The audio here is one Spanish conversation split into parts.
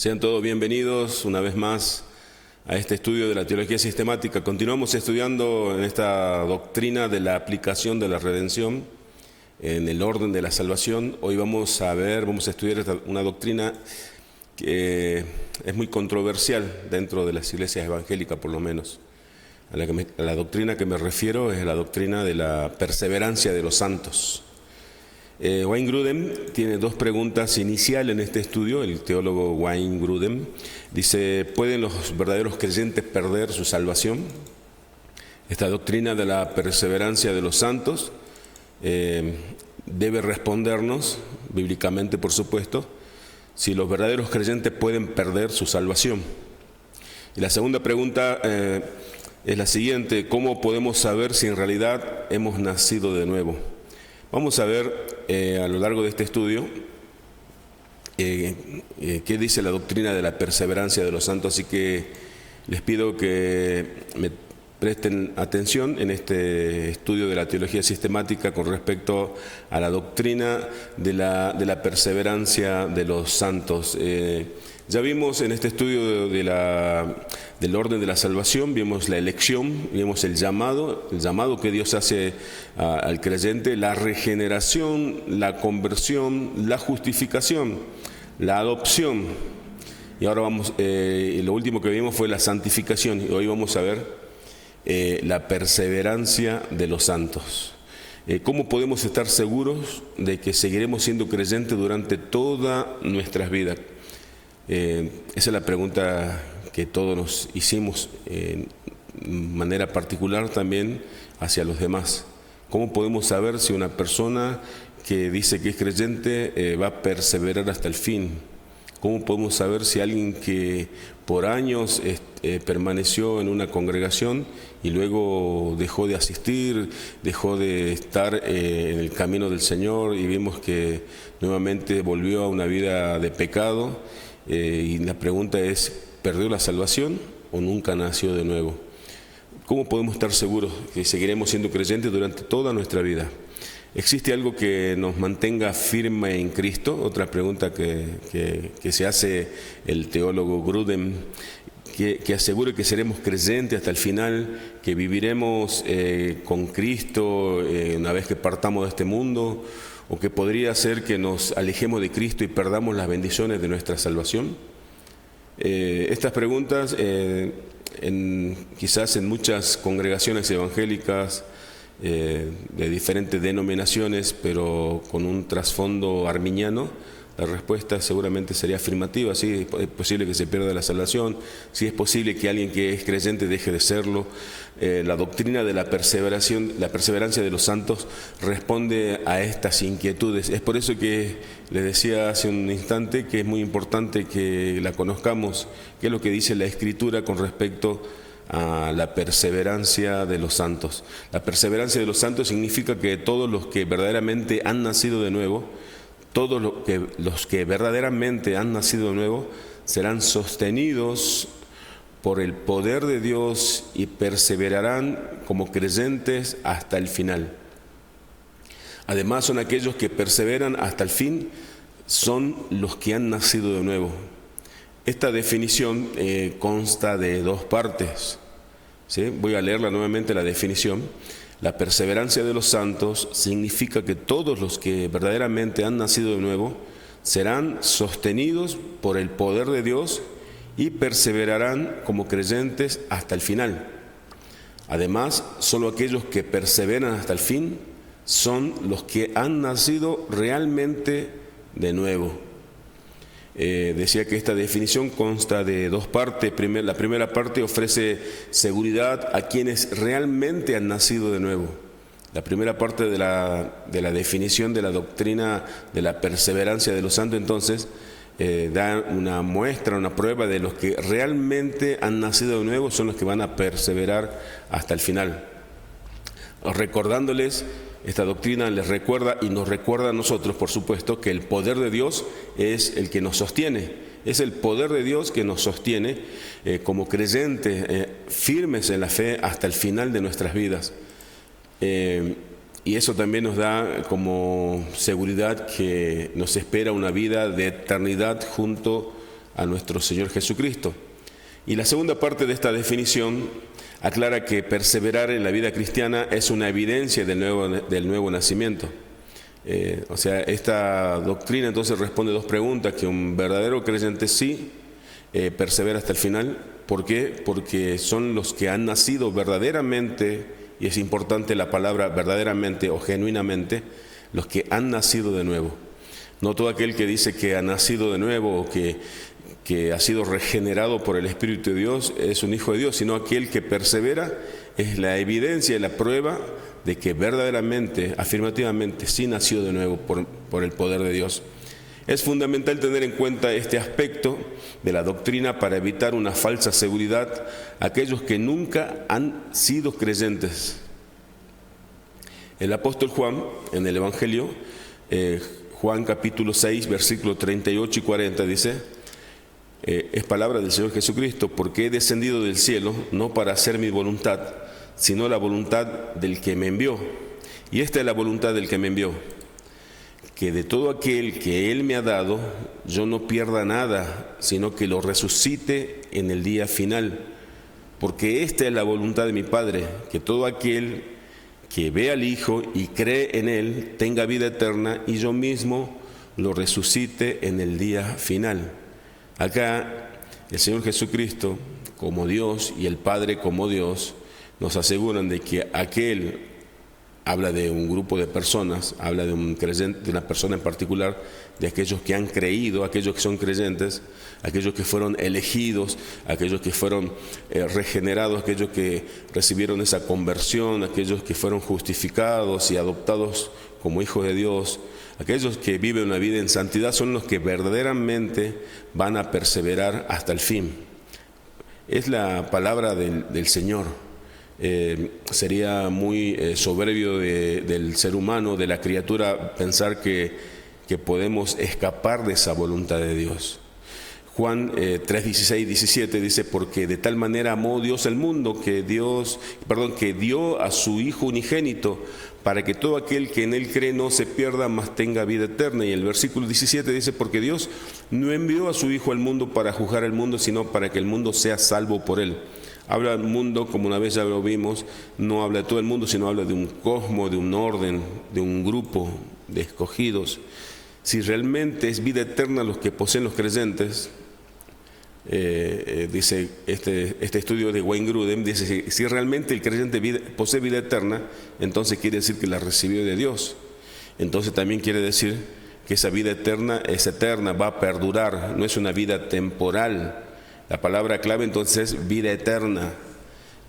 Sean todos bienvenidos una vez más a este estudio de la teología sistemática. Continuamos estudiando en esta doctrina de la aplicación de la redención en el orden de la salvación. Hoy vamos a estudiar una doctrina que es muy controversial dentro de las iglesias evangélicas, por lo menos. A la doctrina que me refiero es la doctrina de la perseverancia de los santos. Wayne Grudem tiene dos preguntas iniciales en este estudio. El teólogo Wayne Grudem dice: ¿pueden los verdaderos creyentes perder su salvación? Esta doctrina de la perseverancia de los santos debe respondernos, bíblicamente por supuesto, si los verdaderos creyentes pueden perder su salvación. Y la segunda pregunta es la siguiente: ¿cómo podemos saber si en realidad hemos nacido de nuevo? Vamos a ver a lo largo de este estudio qué dice la doctrina de la perseverancia de los santos, así que les pido que me presten atención en este estudio de la teología sistemática con respecto a la doctrina de la perseverancia de los santos. Ya vimos en este estudio del orden de la salvación, vimos la elección, vimos el llamado que Dios hace al creyente, la regeneración, la conversión, la justificación, la adopción. Y ahora lo último que vimos fue la santificación, y hoy vamos a ver la perseverancia de los santos. ¿Cómo podemos estar seguros de que seguiremos siendo creyentes durante toda nuestras vidas? Esa es la pregunta que todos nos hicimos de manera particular también hacia los demás. ¿Cómo podemos saber si una persona que dice que es creyente va a perseverar hasta el fin? ¿Cómo podemos saber si alguien que por años permaneció en una congregación y luego dejó de asistir, dejó de estar en el camino del Señor y vimos que nuevamente volvió a una vida de pecado? Y la pregunta es: ¿perdió la salvación o nunca nació de nuevo? ¿Cómo podemos estar seguros que seguiremos siendo creyentes durante toda nuestra vida? ¿Existe algo que nos mantenga firme en Cristo? Otra pregunta que se hace el teólogo Grudem, que asegure que seremos creyentes hasta el final, que viviremos con Cristo una vez que partamos de este mundo, o que podría ser que nos alejemos de Cristo y perdamos las bendiciones de nuestra salvación. Estas preguntas quizás en muchas congregaciones evangélicas de diferentes denominaciones, pero con un trasfondo arminiano, la respuesta seguramente sería afirmativa. Sí, es posible que se pierda la salvación, sí es posible que alguien que es creyente deje de serlo. La doctrina de la perseverancia de los santos responde a estas inquietudes. Es por eso que les decía hace un instante que es muy importante que la conozcamos, qué es lo que dice la Escritura con respecto a la perseverancia de los santos. La perseverancia de los santos significa que todos los que verdaderamente han nacido de nuevo, todos los que verdaderamente han nacido de nuevo serán sostenidos por el poder de Dios y perseverarán como creyentes hasta el final. Además, son aquellos que perseveran hasta el fin, son los que han nacido de nuevo. Esta definición consta de dos partes. ¿Sí? Voy a leerla nuevamente, la definición. La perseverancia de los santos significa que todos los que verdaderamente han nacido de nuevo serán sostenidos por el poder de Dios y perseverarán como creyentes hasta el final. Además, solo aquellos que perseveran hasta el fin son los que han nacido realmente de nuevo. Decía que esta definición consta de dos partes. La primera parte ofrece seguridad a quienes realmente han nacido de nuevo. La primera parte de la definición de la doctrina de la perseverancia de los santos, entonces, da una muestra, una prueba de los que realmente han nacido de nuevo, son los que van a perseverar hasta el final. Recordándoles, esta doctrina les recuerda y nos recuerda a nosotros, por supuesto, que el poder de Dios es el que nos sostiene. Es el poder de Dios que nos sostiene como creyentes firmes en la fe hasta el final de nuestras vidas. Y eso también nos da como seguridad que nos espera una vida de eternidad junto a nuestro Señor Jesucristo. Y la segunda parte de esta definición aclara que perseverar en la vida cristiana es una evidencia del nuevo nacimiento. O sea, esta doctrina entonces responde dos preguntas: que un verdadero creyente sí persevera hasta el final. ¿Por qué? Porque son los que han nacido verdaderamente, y es importante la palabra verdaderamente o genuinamente, los que han nacido de nuevo. No todo aquel que dice que ha nacido de nuevo o que ha sido regenerado por el Espíritu de Dios es un hijo de Dios, sino aquel que persevera es la evidencia y la prueba de que verdaderamente, afirmativamente, sí nació de nuevo por el poder de Dios. Es fundamental tener en cuenta este aspecto de la doctrina para evitar una falsa seguridad a aquellos que nunca han sido creyentes. El apóstol Juan, en el Evangelio, Juan capítulo 6, versículos 38 y 40, dice: es palabra del Señor Jesucristo, porque he descendido del cielo no para hacer mi voluntad, sino la voluntad del que me envió. Y esta es la voluntad del que me envió, que de todo aquel que Él me ha dado, yo no pierda nada, sino que lo resucite en el día final. Porque esta es la voluntad de mi Padre, que todo aquel que ve al Hijo y cree en Él tenga vida eterna, y yo mismo lo resucite en el día final. Acá el Señor Jesucristo como Dios y el Padre como Dios nos aseguran de que aquel, habla de un grupo de personas, habla de un creyente, de una persona en particular, de aquellos que han creído, aquellos que son creyentes, aquellos que fueron elegidos, aquellos que fueron regenerados, aquellos que recibieron esa conversión, aquellos que fueron justificados y adoptados como hijos de Dios. Aquellos que viven una vida en santidad son los que verdaderamente van a perseverar hasta el fin. Es la palabra del Señor. Sería muy soberbio del ser humano, de la criatura, pensar que podemos escapar de esa voluntad de Dios. Juan 3, 16, 17 dice: porque de tal manera amó Dios el mundo que dio a su Hijo unigénito, para que todo aquel que en Él cree no se pierda, mas tenga vida eterna. Y el versículo 17 dice: porque Dios no envió a su Hijo al mundo para juzgar al mundo, sino para que el mundo sea salvo por Él. Habla del mundo, como una vez ya lo vimos, no habla de todo el mundo, sino habla de un cosmos, de un orden, de un grupo de escogidos. Si realmente es vida eterna los que poseen los creyentes, dice este estudio de Wayne Grudem, dice: si realmente el creyente posee vida eterna, entonces quiere decir que la recibió de Dios. Entonces también quiere decir que esa vida eterna es eterna, va a perdurar, no es una vida temporal. La palabra clave entonces es vida eterna.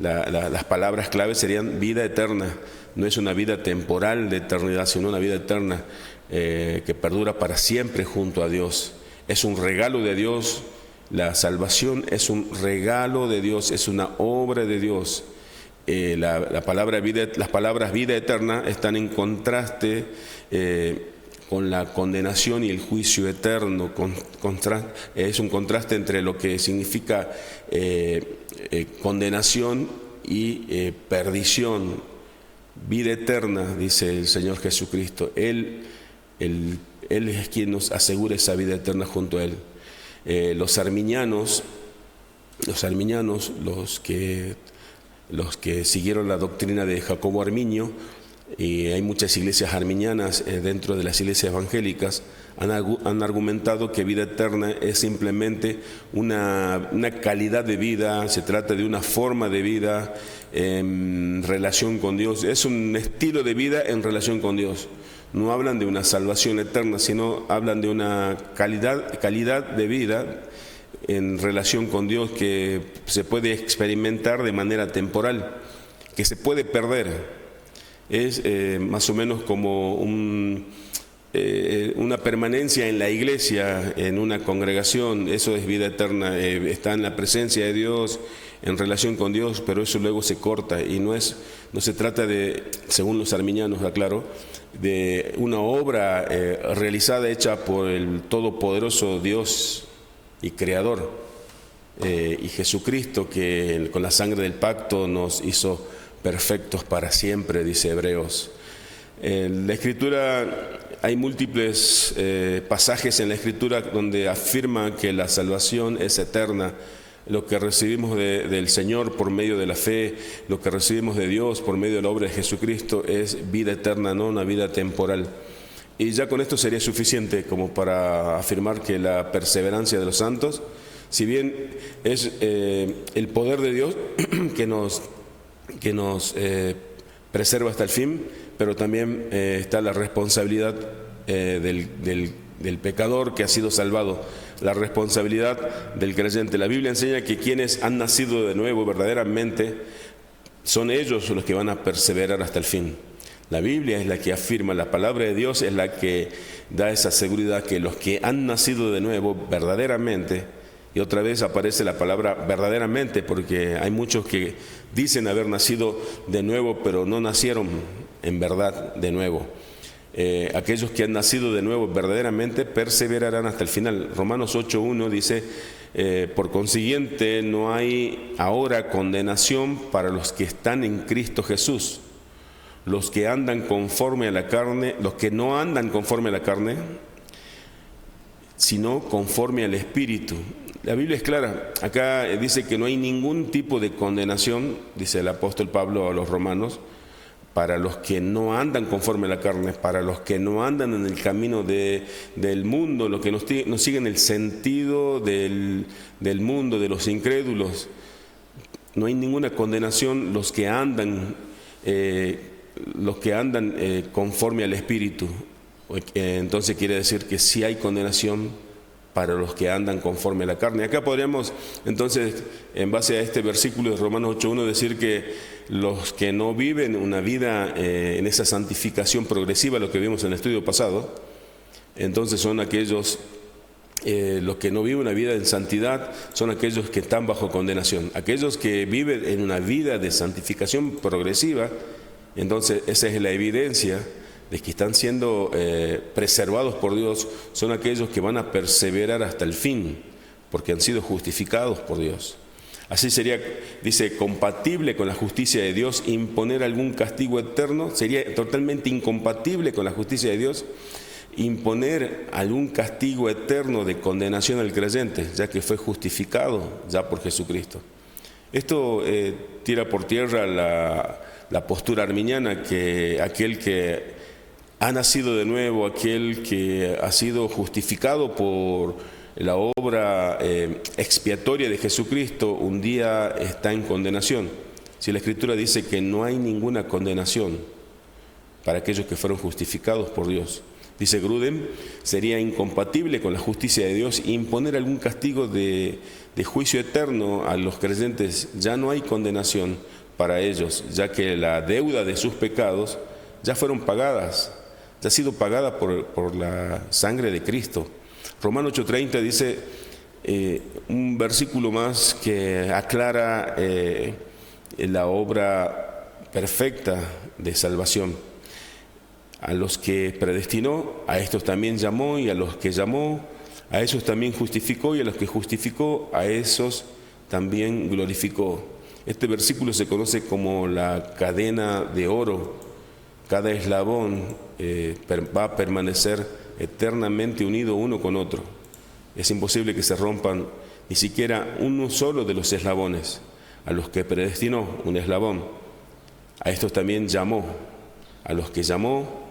Las palabras clave serían vida eterna. No es una vida temporal de eternidad, sino una vida eterna que perdura para siempre junto a Dios. Es un regalo de Dios. La salvación es un regalo de Dios, es una obra de Dios. Las palabras vida eterna están en contraste con la condenación y el juicio eterno. Es un contraste entre lo que significa condenación y perdición. Vida eterna, dice el Señor Jesucristo. Él es quien nos asegura esa vida eterna junto a Él. Los arminianos, los que siguieron la doctrina de Jacobo Arminio, y hay muchas iglesias arminianas dentro de las iglesias evangélicas, han argumentado que vida eterna es simplemente una calidad de vida, se trata de una forma de vida en relación con Dios, es un estilo de vida en relación con Dios. No hablan de una salvación eterna, sino hablan de una calidad de vida en relación con Dios que se puede experimentar de manera temporal, que se puede perder. Es más o menos como una permanencia en la iglesia, en una congregación. Eso es vida eterna, está en la presencia de Dios, en relación con Dios, pero eso luego se corta y no se trata de, según los arminianos, aclaro, de una obra realizada, hecha por el todopoderoso Dios y Creador, y Jesucristo, que con la sangre del pacto nos hizo perfectos para siempre, dice Hebreos. La Escritura hay múltiples pasajes en la Escritura donde afirma que la salvación es eterna. Lo que recibimos del Señor por medio de la fe, lo que recibimos de Dios por medio de la obra de Jesucristo es vida eterna, no una vida temporal. Y ya con esto sería suficiente como para afirmar que la perseverancia de los santos, si bien es el poder de Dios que nos preserva hasta el fin, pero también está la responsabilidad del pecador que ha sido salvado, la responsabilidad del creyente. La Biblia enseña que quienes han nacido de nuevo verdaderamente son ellos los que van a perseverar hasta el fin. La Biblia es la que afirma, la palabra de Dios es la que da esa seguridad que los que han nacido de nuevo verdaderamente, y otra vez aparece la palabra verdaderamente porque hay muchos que dicen haber nacido de nuevo pero no nacieron en verdad de nuevo. Aquellos que han nacido de nuevo verdaderamente perseverarán hasta el final. Romanos 8:1 dice, por consiguiente no hay ahora condenación para los que están en Cristo Jesús, los que andan conforme a la carne, los que no andan conforme a la carne, sino conforme al Espíritu. La Biblia es clara, acá dice que no hay ningún tipo de condenación, dice el apóstol Pablo a los romanos, para los que no andan conforme a la carne, para los que no andan en el camino del mundo, los que no siguen el sentido del mundo, de los incrédulos. No hay ninguna condenación los que andan conforme al Espíritu. Entonces quiere decir que sí hay condenación para los que andan conforme a la carne. Acá podríamos entonces, en base a este versículo de Romanos 8:1, decir que los que no viven una vida en esa santificación progresiva, lo que vimos en el estudio pasado, entonces son aquellos, los que no viven una vida en santidad, son aquellos que están bajo condenación. Aquellos que viven en una vida de santificación progresiva, entonces esa es la evidencia de que están siendo preservados por Dios, son aquellos que van a perseverar hasta el fin, porque han sido justificados por Dios. Así sería, dice, compatible con la justicia de Dios imponer algún castigo eterno, sería totalmente incompatible con la justicia de Dios imponer algún castigo eterno de condenación al creyente, ya que fue justificado ya por Jesucristo. Esto tira por tierra la postura arminiana, que aquel que ha nacido de nuevo, aquel que ha sido justificado por la obra expiatoria de Jesucristo, un día está en condenación. Si la Escritura dice que no hay ninguna condenación para aquellos que fueron justificados por Dios. Dice Grudem, sería incompatible con la justicia de Dios imponer algún castigo de juicio eterno a los creyentes. Ya no hay condenación para ellos, ya que la deuda de sus pecados ya fueron pagadas, ya ha sido pagada por la sangre de Cristo. Romanos 8:30 dice un versículo más que aclara la obra perfecta de salvación. A los que predestinó, a estos también llamó, y a los que llamó, a esos también justificó, y a los que justificó, a esos también glorificó. Este versículo se conoce como la cadena de oro. Cada eslabón va a permanecer eternamente unido uno con otro. Es imposible que se rompan ni siquiera uno solo de los eslabones. A los que predestinó, un eslabón, a estos también llamó, a los que llamó,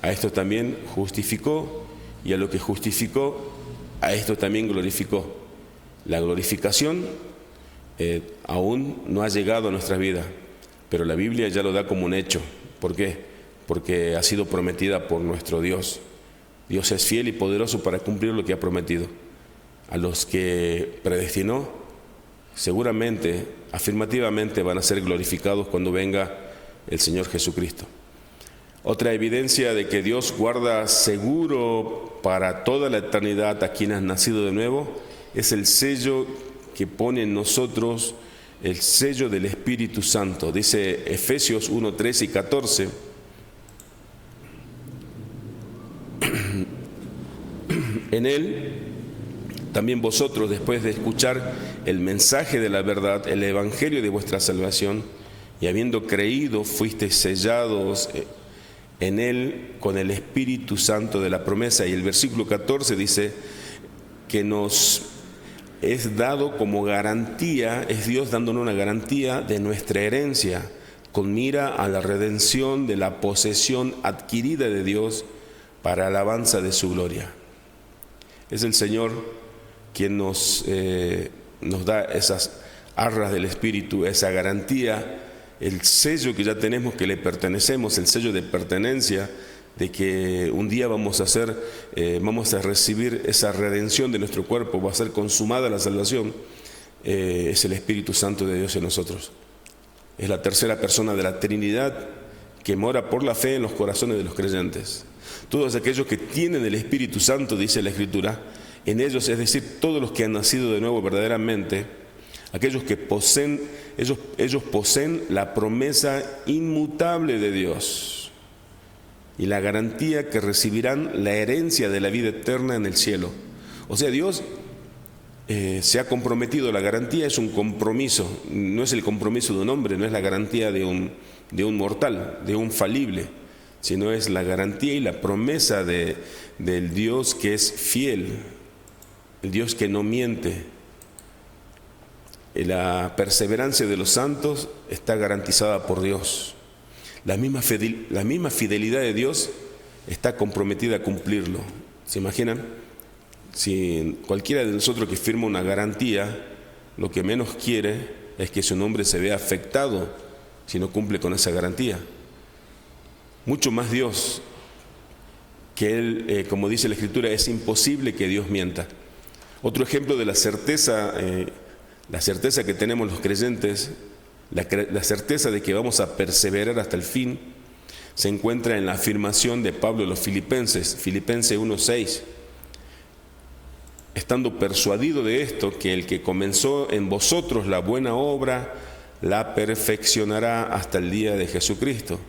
a estos también justificó, y a los que justificó, a estos también glorificó. La glorificación aún no ha llegado a nuestra vida, pero la Biblia ya lo da como un hecho. ¿Por qué? Porque ha sido prometida por nuestro Dios. Dios es fiel y poderoso para cumplir lo que ha prometido. A los que predestinó, seguramente, afirmativamente, van a ser glorificados cuando venga el Señor Jesucristo. Otra evidencia de que Dios guarda seguro para toda la eternidad a quienes han nacido de nuevo es el sello que pone en nosotros, el sello del Espíritu Santo. Dice Efesios 1:13 y 14. En Él también vosotros, después de escuchar el mensaje de la verdad, el evangelio de vuestra salvación, y habiendo creído, fuisteis sellados en Él con el Espíritu Santo de la promesa. Y el versículo 14 dice que nos es dado como garantía, es Dios dándonos una garantía de nuestra herencia, con mira a la redención de la posesión adquirida de Dios para alabanza de su gloria. Es el Señor quien nos da esas arras del Espíritu, esa garantía, el sello que ya tenemos que le pertenecemos, el sello de pertenencia, de que un día vamos a recibir esa redención de nuestro cuerpo, va a ser consumada la salvación. Es el Espíritu Santo de Dios en nosotros. Es la tercera persona de la Trinidad que mora por la fe en los corazones de los creyentes. Todos aquellos que tienen el Espíritu Santo, dice la Escritura, en ellos, es decir, todos los que han nacido de nuevo verdaderamente, aquellos que poseen, ellos poseen la promesa inmutable de Dios y la garantía que recibirán la herencia de la vida eterna en el cielo. O sea, Dios se ha comprometido. La garantía es un compromiso, no es el compromiso de un hombre, no es la garantía de un mortal, de un falible, sino es la garantía y la promesa del Dios que es fiel, el Dios que no miente. La perseverancia de los santos está garantizada por Dios. La misma fidelidad de Dios está comprometida a cumplirlo. ¿Se imaginan? Si cualquiera de nosotros que firma una garantía, lo que menos quiere es que su nombre se vea afectado si no cumple con esa garantía. Mucho más Dios, que Él, como dice la Escritura, es imposible que Dios mienta. Otro ejemplo de la certeza que tenemos los creyentes, la certeza de que vamos a perseverar hasta el fin, se encuentra en la afirmación de Pablo a los Filipenses, Filipenses 1:6. Estando persuadido de esto, que el que comenzó en vosotros la buena obra, la perfeccionará hasta el día de Jesucristo.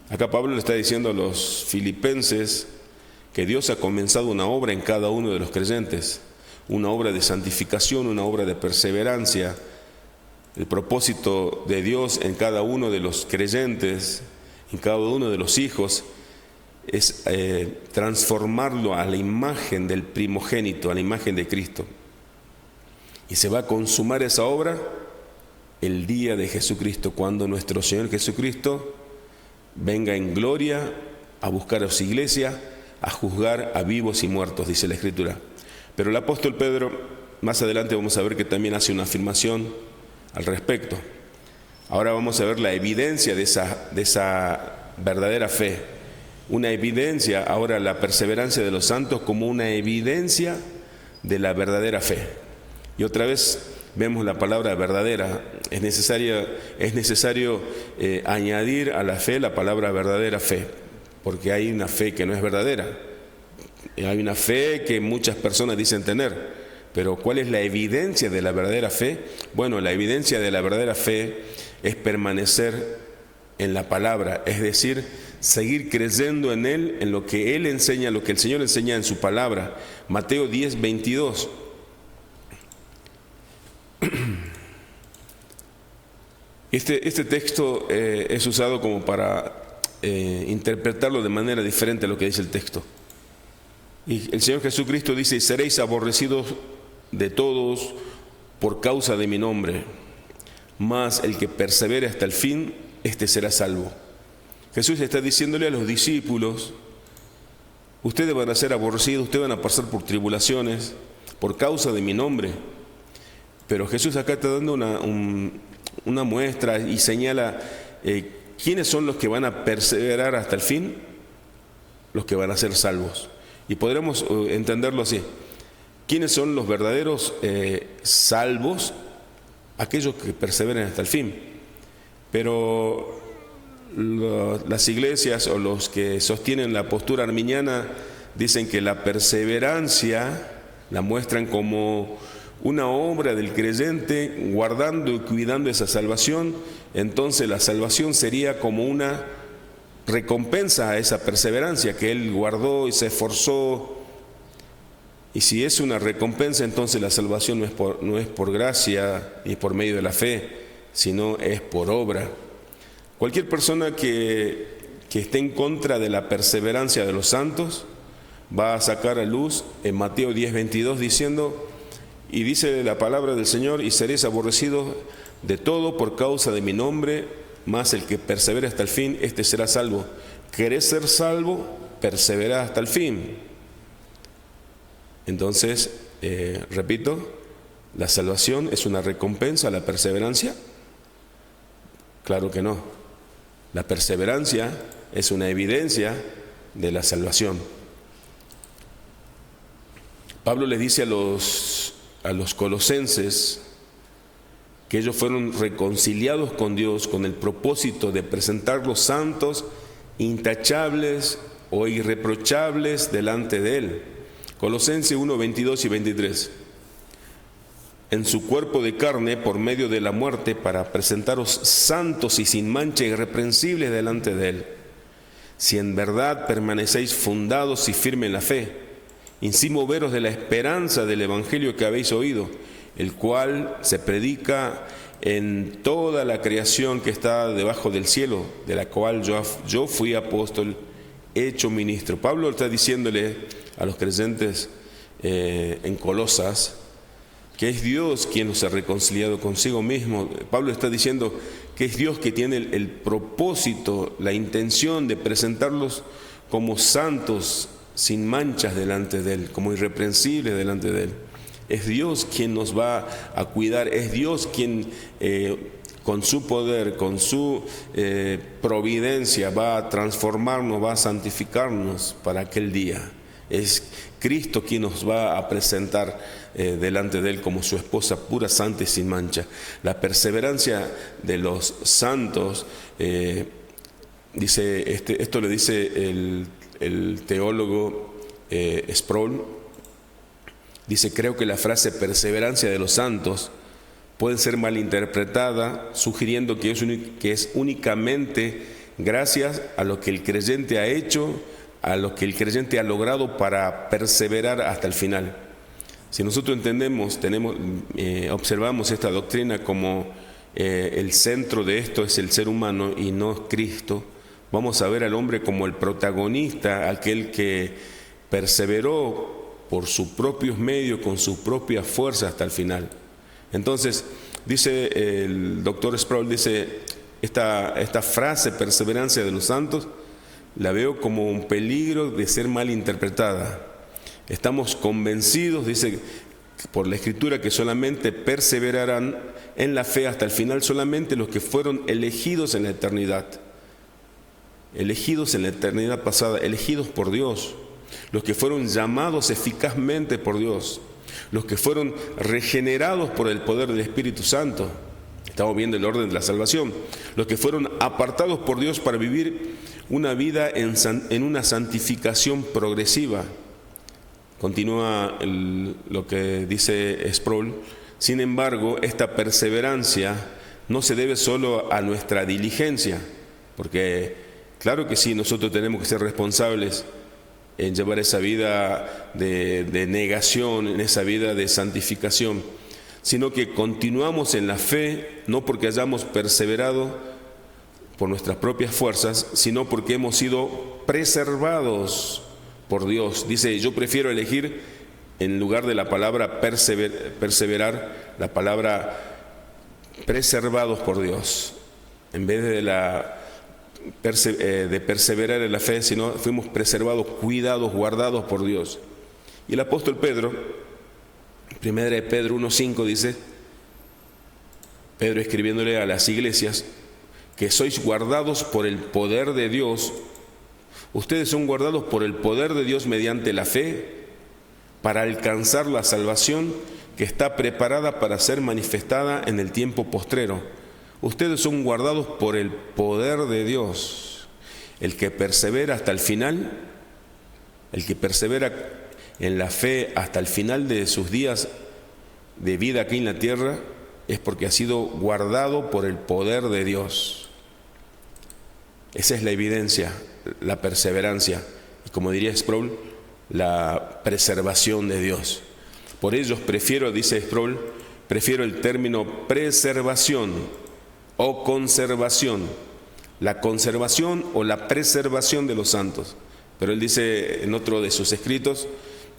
Acá Pablo le está diciendo a los filipenses que Dios ha comenzado una obra en cada uno de los creyentes, una obra de santificación, una obra de perseverancia. El propósito de Dios en cada uno de los creyentes, en cada uno de los hijos, es transformarlo a la imagen del primogénito, a la imagen de Cristo. Y se va a consumar esa obra el día de Jesucristo, cuando nuestro Señor Jesucristo venga en gloria a buscar a su iglesia, a juzgar a vivos y muertos, dice la Escritura. Pero el apóstol Pedro, más adelante vamos a ver que también hace una afirmación al respecto. Ahora vamos a ver la evidencia de esa verdadera fe. Una evidencia, ahora la perseverancia de los santos como una evidencia de la verdadera fe. Y otra vez vemos la palabra verdadera. Es necesario añadir a la fe la palabra verdadera fe, porque hay una fe que no es verdadera. Hay una fe que muchas personas dicen tener, pero ¿cuál es la evidencia de la verdadera fe? Bueno, la evidencia de la verdadera fe es permanecer en la palabra, es decir, seguir creyendo en Él, en lo que Él enseña, lo que el Señor enseña en su palabra. Mateo 10:22. Este texto es usado como para interpretarlo de manera diferente a lo que dice el texto. Y el Señor Jesucristo dice: seréis aborrecidos de todos por causa de mi nombre, mas el que persevere hasta el fin, este será salvo. Jesús está diciéndole a los discípulos: ustedes van a ser aborrecidos, ustedes van a pasar por tribulaciones por causa de mi nombre. Pero Jesús acá está dando una muestra y señala quiénes son los que van a perseverar hasta el fin, los que van a ser salvos. Y podremos entenderlo así: ¿quiénes son los verdaderos salvos? Aquellos que perseveren hasta el fin. Pero las iglesias o los que sostienen la postura arminiana dicen que la perseverancia la muestran como una obra del creyente guardando y cuidando esa salvación. Entonces la salvación sería como una recompensa a esa perseverancia que él guardó y se esforzó. Y si es una recompensa, entonces la salvación no es por gracia y por medio de la fe, sino es por obra. Cualquier persona que que esté en contra de la perseverancia de los santos, va a sacar a luz en Mateo 10:22 diciendo, y dice la palabra del Señor, y seréis aborrecidos de todo por causa de mi nombre, mas el que persevere hasta el fin, este será salvo. ¿Querés ser salvo? Persevera hasta el fin. Entonces, repito, ¿la salvación es una recompensa a la perseverancia? Claro que no. La perseverancia es una evidencia de la salvación. Pablo les dice a los colosenses que ellos fueron reconciliados con Dios con el propósito de presentarlos santos, intachables o irreprochables delante de Él. Colosenses 1, 22 y 23. En su cuerpo de carne por medio de la muerte para presentaros santos y sin mancha irreprensibles delante de Él. Si en verdad permanecéis fundados y firmes en la fe, y sin moveros de la esperanza del Evangelio que habéis oído, el cual se predica en toda la creación que está debajo del cielo, de la cual yo fui apóstol, hecho ministro. Pablo está diciéndole a los creyentes en Colosas que es Dios quien nos ha reconciliado consigo mismo. Pablo está diciendo que es Dios que tiene el propósito, la intención de presentarlos como santos, sin manchas delante de Él, como irreprensibles delante de Él. Es Dios quien nos va a cuidar, es Dios quien con su poder, con su providencia va a transformarnos, va a santificarnos para aquel día. Es Cristo quien nos va a presentar delante de Él como su esposa pura, santa y sin mancha. La perseverancia de los santos, dice esto le dice el teólogo Sproul, dice: creo que la frase perseverancia de los santos puede ser malinterpretada, sugiriendo que es únicamente gracias a lo que el creyente ha hecho, a lo que el creyente ha logrado para perseverar hasta el final. Si nosotros observamos esta doctrina como el centro de esto es el ser humano y no Cristo, vamos a ver al hombre como el protagonista, aquel que perseveró por sus propios medios, con sus propias fuerzas hasta el final. Entonces, dice el doctor Sproul, dice, esta frase, perseverancia de los santos, la veo como un peligro de ser mal interpretada. Estamos convencidos, dice, por la Escritura, que solamente perseverarán en la fe hasta el final solamente los que fueron elegidos en la eternidad. Elegidos en la eternidad pasada, elegidos por Dios, los que fueron llamados eficazmente por Dios, los que fueron regenerados por el poder del Espíritu Santo. Estamos viendo el orden de la salvación. Los que fueron apartados por Dios para vivir una vida en una santificación progresiva. Continúa lo que dice Sproul. Sin embargo, esta perseverancia no se debe solo a nuestra diligencia, porque claro que sí, nosotros tenemos que ser responsables en llevar esa vida de negación, en esa vida de santificación, sino que continuamos en la fe, no porque hayamos perseverado por nuestras propias fuerzas, sino porque hemos sido preservados por Dios. Dice, yo prefiero elegir en lugar de la palabra perseverar, la palabra preservados por Dios, en vez de perseverar en la fe, sino fuimos preservados, cuidados, guardados por Dios. Y el apóstol Pedro, 1 de Pedro 1:5 dice, Pedro escribiéndole a las iglesias, que sois guardados por el poder de Dios. Ustedes son guardados por el poder de Dios mediante la fe para alcanzar la salvación que está preparada para ser manifestada en el tiempo postrero. Ustedes son guardados por el poder de Dios. El que persevera hasta el final, el que persevera en la fe hasta el final de sus días de vida aquí en la tierra, es porque ha sido guardado por el poder de Dios. Esa es la evidencia, la perseverancia, y como diría Sproul, la preservación de Dios. Por ello dice Sproul, prefiero el término preservación o conservación la conservación o la preservación de los santos. Pero él dice en otro de sus escritos,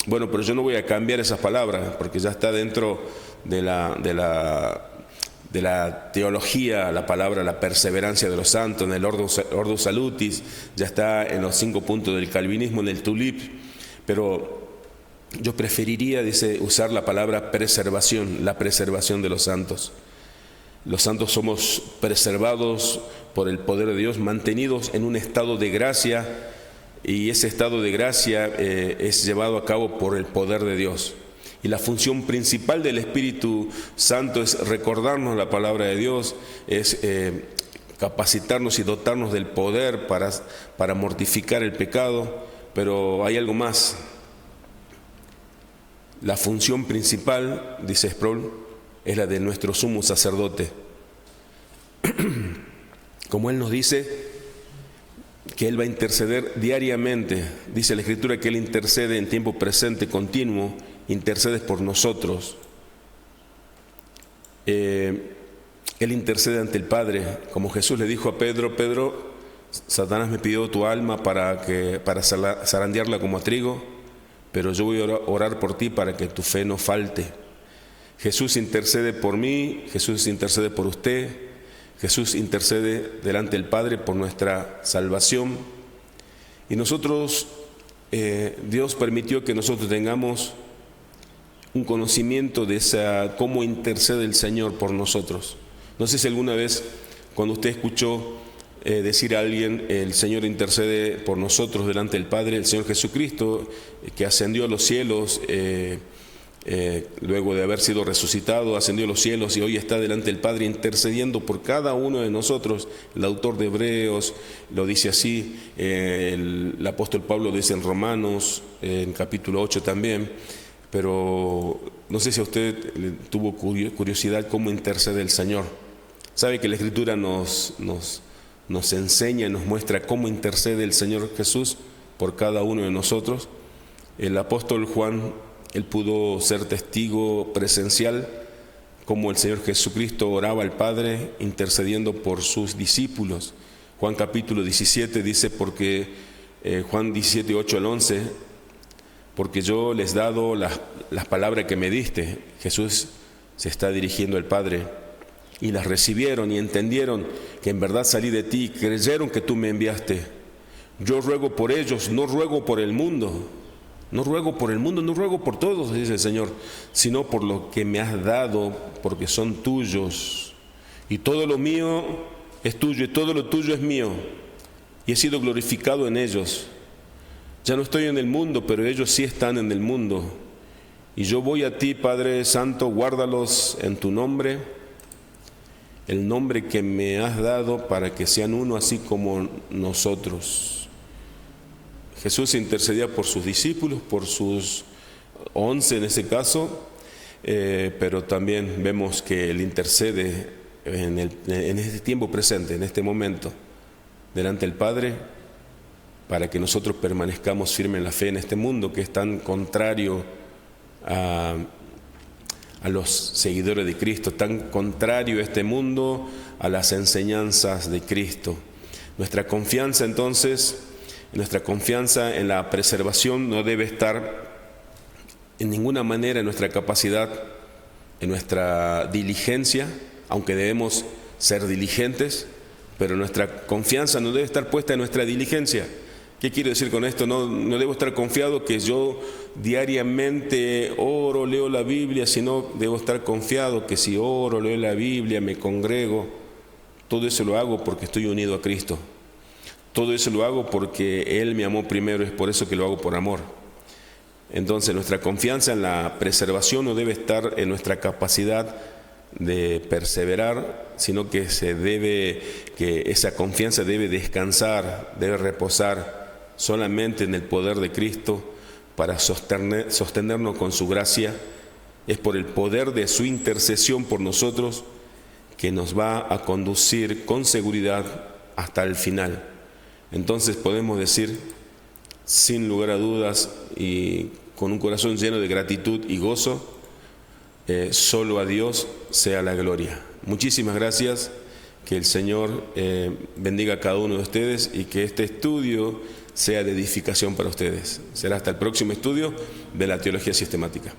bueno, pero yo no voy a cambiar esas palabras, porque ya está dentro de la teología, la palabra, la perseverancia de los santos, en el Ordo Salutis, ya está en los 5 puntos del calvinismo, en el Tulip, pero yo preferiría, dice, usar la palabra preservación, la preservación de los santos. Los santos somos preservados por el poder de Dios, mantenidos en un estado de gracia, y ese estado de gracia es llevado a cabo por el poder de Dios. Y la función principal del Espíritu Santo es recordarnos la palabra de Dios, es capacitarnos y dotarnos del poder para mortificar el pecado, pero hay algo más. La función principal, dice Sproul, es la de nuestro sumo sacerdote. Como él nos dice que él va a interceder diariamente, dice la Escritura que él intercede en tiempo presente, continuo, intercede por nosotros. Él intercede ante el Padre, como Jesús le dijo a Pedro: Pedro, Satanás me pidió tu alma para zarandearla como a trigo, pero yo voy a orar por ti para que tu fe no falte. Jesús intercede por mí, Jesús intercede por usted, Jesús intercede delante del Padre por nuestra salvación. Y nosotros, Dios permitió que nosotros tengamos un conocimiento de cómo intercede el Señor por nosotros. No sé si alguna vez, cuando usted escuchó decir a alguien, el Señor intercede por nosotros delante del Padre, el Señor Jesucristo, que ascendió a los cielos, luego de haber sido resucitado, ascendió a los cielos y hoy está delante del Padre intercediendo por cada uno de nosotros. El autor de Hebreos lo dice así, el apóstol Pablo dice en Romanos, en capítulo 8 también. Pero no sé si a usted tuvo curiosidad cómo intercede el Señor. Sabe que la Escritura nos enseña y nos muestra cómo intercede el Señor Jesús por cada uno de nosotros. El apóstol Juan, él pudo ser testigo presencial cómo el Señor Jesucristo oraba al Padre intercediendo por sus discípulos. Juan capítulo 17 dice, porque Juan 17, 8 al 11, porque yo les he dado las palabras que me diste. Jesús se está dirigiendo al Padre, y las recibieron y entendieron que en verdad salí de ti y creyeron que tú me enviaste. Yo ruego por ellos, no ruego por el mundo. No ruego por el mundo, no ruego por todos, dice el Señor, sino por lo que me has dado, porque son tuyos. Y todo lo mío es tuyo y todo lo tuyo es mío. Y he sido glorificado en ellos. Ya no estoy en el mundo, pero ellos sí están en el mundo. Y yo voy a ti, Padre Santo, guárdalos en tu nombre, el nombre que me has dado, para que sean uno así como nosotros. Jesús intercedía por sus discípulos, por sus 11 en ese caso, pero también vemos que Él intercede en este tiempo presente, en este momento, delante del Padre, para que nosotros permanezcamos firmes en la fe en este mundo que es tan contrario a los seguidores de Cristo, tan contrario a este mundo, a las enseñanzas de Cristo. Nuestra confianza entonces, nuestra confianza en la preservación no debe estar en ninguna manera en nuestra capacidad, en nuestra diligencia, aunque debemos ser diligentes, pero nuestra confianza no debe estar puesta en nuestra diligencia. ¿Qué quiero decir con esto? No debo estar confiado que yo diariamente oro, leo la Biblia, sino debo estar confiado que si oro, leo la Biblia, me congrego, todo eso lo hago porque estoy unido a Cristo. Todo eso lo hago porque Él me amó primero, es por eso que lo hago por amor. Entonces nuestra confianza en la preservación no debe estar en nuestra capacidad de perseverar, sino que esa confianza debe descansar, debe reposar solamente en el poder de Cristo para sostenernos con su gracia. Es por el poder de su intercesión por nosotros que nos va a conducir con seguridad hasta el final. Entonces podemos decir, sin lugar a dudas y con un corazón lleno de gratitud y gozo, solo a Dios sea la gloria. Muchísimas gracias, Que el Señor bendiga a cada uno de ustedes y que este estudio sea de edificación para ustedes. Será hasta el próximo estudio de la teología sistemática.